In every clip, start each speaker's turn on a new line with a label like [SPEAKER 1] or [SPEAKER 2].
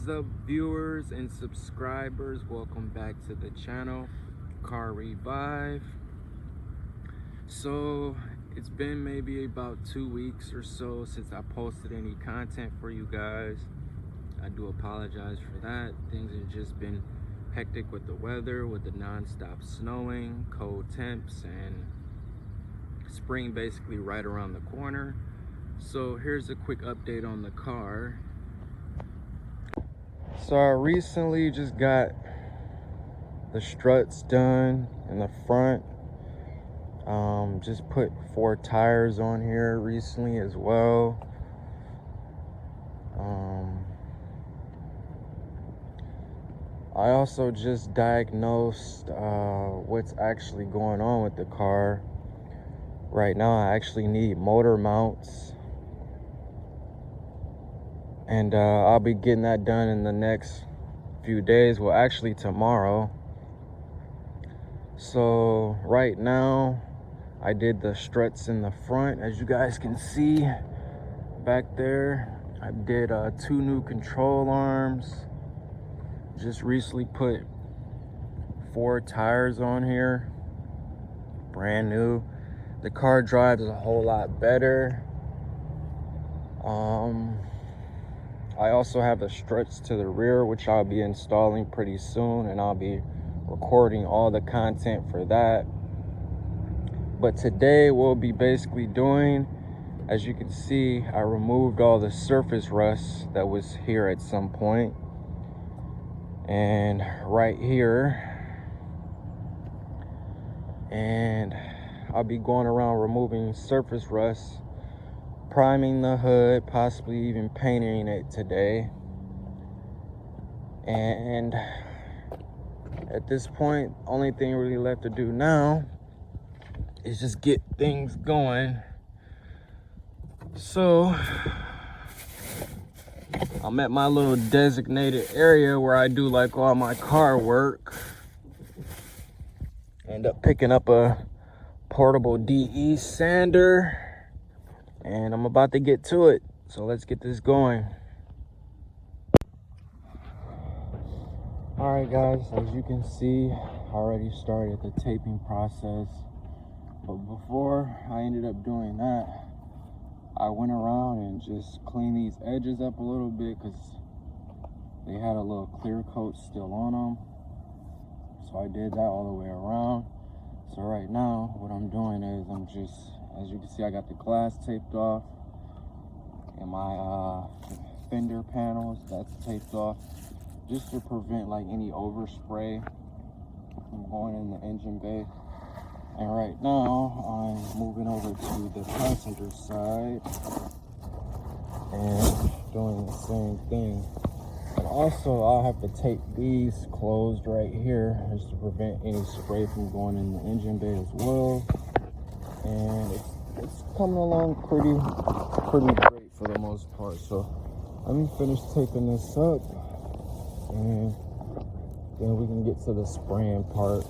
[SPEAKER 1] is up, viewers and subscribers? Welcome back to the channel, Car Revive. So it's been maybe about 2 weeks or so since I posted any content for you guys. I do apologize for that. Things have just been hectic with the weather, with the non-stop snowing, cold temps, and spring basically right around the corner. So here's a quick update on the car. So I recently just got the struts done in the front. Just put 4 tires on here recently as well. I also just diagnosed what's actually going on with the car. Right now I actually need motor mounts, and I'll be getting that done in the next few days. Well, actually tomorrow. So right now I did the struts in the front, as you guys can see back there. I did 2 new control arms. Just recently put 4 tires on here, brand new. The car drives a whole lot better. I also have the struts to the rear, which I'll be installing pretty soon, and I'll be recording all the content for that. But today we'll be basically doing, as you can see, I removed all the surface rust that was here at some point. And right here. And I'll be going around removing surface rust, priming the hood, possibly even painting it today. And at this point, only thing really left to do now is just get things going. So I'm at my little designated area where I do like all my car work. End up picking up a portable DE sander, and I'm about to get to it. So let's get this going. All right guys, as you can see, I already started the taping process. But before I ended up doing that, I went around and just cleaned these edges up a little bit because they had a little clear coat still on them. So I did that all the way around. So right now, what I'm doing is I'm just, as you can see, I got the glass taped off, and my fender panels, that's taped off, just to prevent like any overspray from going in the engine bay. And right now, I'm moving over to the passenger side and doing the same thing. And also, I'll have to tape these closed right here just to prevent any spray from going in the engine bay as well. And it's coming along pretty great for the most part. So let me finish taping this up, and then we can get to the spraying part.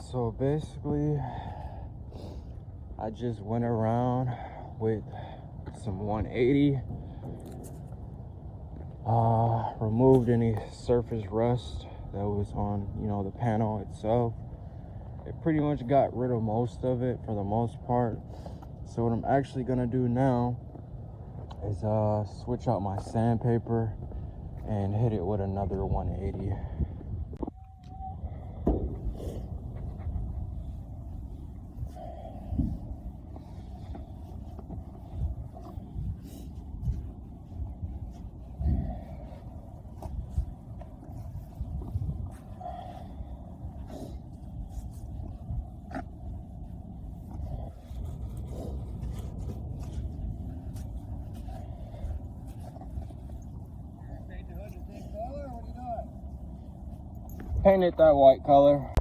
[SPEAKER 1] So basically, I just went around with some 180, removed any surface rust that was on, the panel itself. It pretty much got rid of most of it for the most part. So what I'm actually gonna do now is switch out my sandpaper and hit it with another 180. Paint it that white color.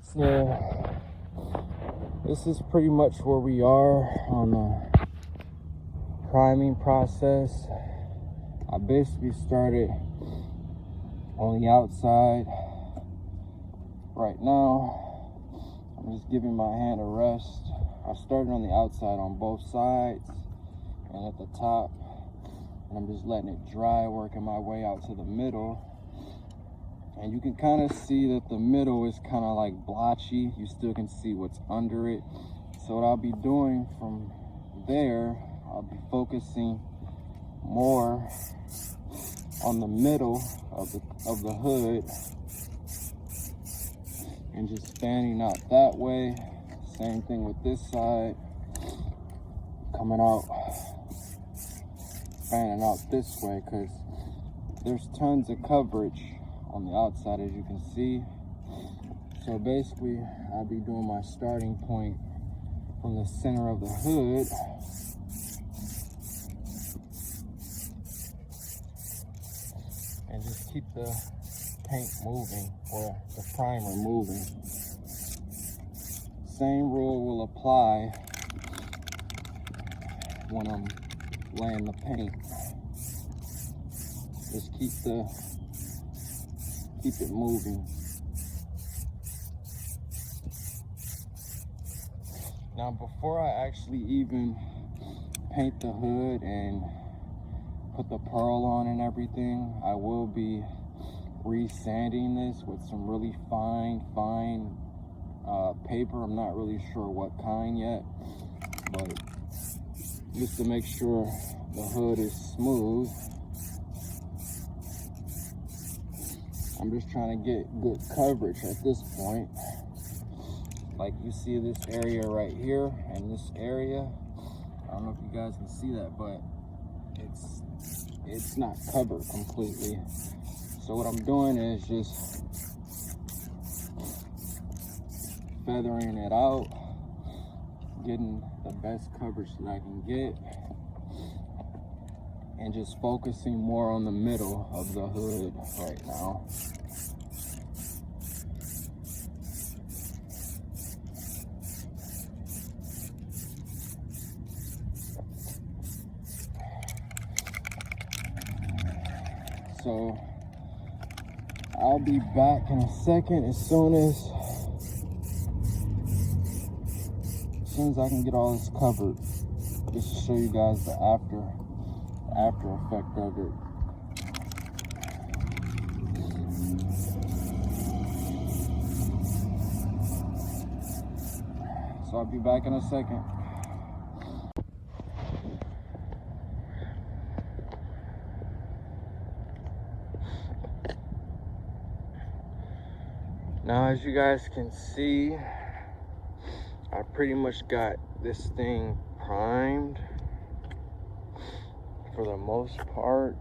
[SPEAKER 1] So this is pretty much where we are on the priming process. I basically started on the outside. Right now, I'm just giving my hand a rest. I started on the outside on both sides and at the top, and I'm just letting it dry, working my way out to the middle. And you can kind of see that the middle is kind of like blotchy. You still can see what's under it. So what I'll be doing from there, I'll be focusing more on the middle of the hood and just fanning out that way. Same thing with this side, coming out, fanning out this way, because there's tons of coverage on the outside, as you can see. So basically, I'll be doing my starting point from the center of the hood, and just keep the paint moving, or the primer moving. Same rule will apply when I'm laying the paint. Just keep it moving. Now, before I actually even paint the hood and put the pearl on and everything, I will be re-sanding this with some really fine paper. I'm not really sure what kind yet, but just to make sure the hood is smooth. I'm just trying to get good coverage at this point. Like, you see this area right here and this area. I don't know if you guys can see that, but it's not covered completely. So what I'm doing is just feathering it out, getting the best coverage that I can get, and just focusing more on the middle of the hood right now. So I'll be back in a second as soon as I can get all this covered, just to show you guys the after effect of it. So I'll be back in a second. Now, as you guys can see, I pretty much got this thing primed for the most part.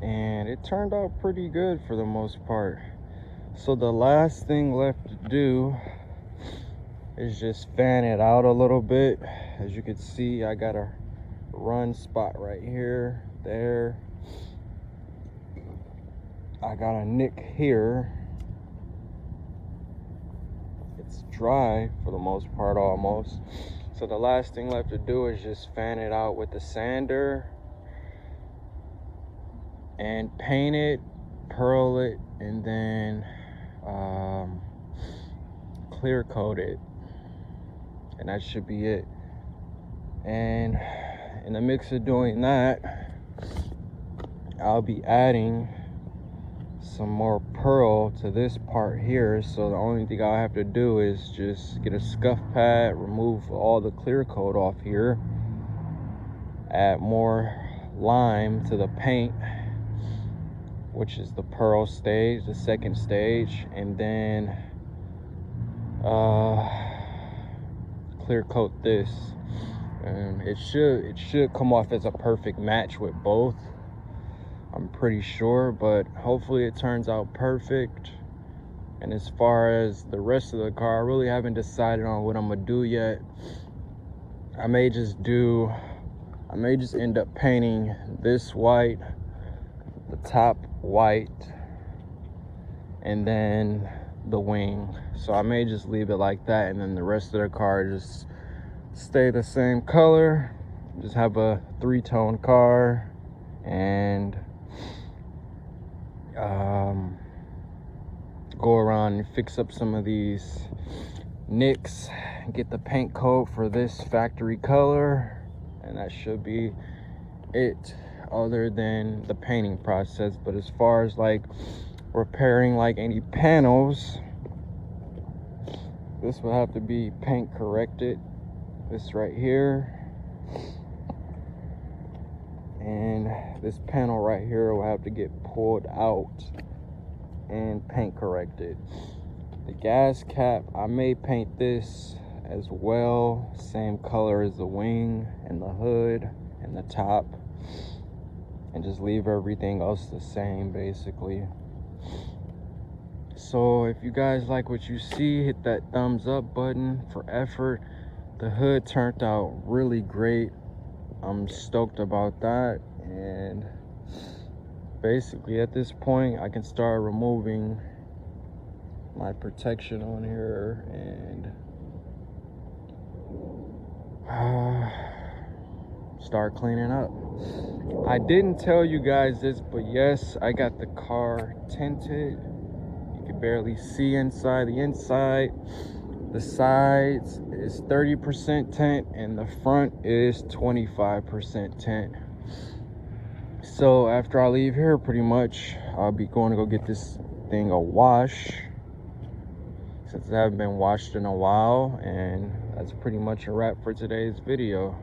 [SPEAKER 1] And it turned out pretty good for the most part. So the last thing left to do is just fan it out a little bit. As you can see, I got a run spot right here, there. I got a nick here. It's dry for the most part, almost. So the last thing left to do is just fan it out with the sander and paint it, pearl it, and then clear coat it, and that should be it. And in the mix of doing that, I'll be adding some more pearl to this part here. So the only thing I'll have to do is just get a scuff pad, remove all the clear coat off here, add more lime to the paint, which is the pearl stage, the second stage, and then clear coat this. And it should come off as a perfect match with both, I'm pretty sure, but hopefully it turns out perfect. And as far as the rest of the car, I really haven't decided on what I'm gonna do yet. I may just end up painting this white, the top white, and then the wing. So I may just leave it like that, and then the rest of the car just stay the same color, just have a three-tone car, and go around and fix up some of these nicks, get the paint coat for this factory color, and that should be it, other than the painting process. But as far as like repairing like any panels, this will have to be paint corrected, this right here, and this panel right here will have to get pulled out and paint corrected. The gas cap, I may paint this as well, same color as the wing and the hood and the top, and just leave everything else the same basically. So if you guys like what you see, hit that thumbs up button for effort. The hood turned out really great. I'm stoked about that, and basically at this point I can start removing my protection on here and start cleaning up. I didn't tell you guys this, but yes, I got the car tinted. You can barely see inside. The inside, the sides is 30% tint and the front is 25% tint. So after I leave here, pretty much I'll be going to go get this thing a wash, since it hasn't been washed in a while. And that's pretty much a wrap for today's video.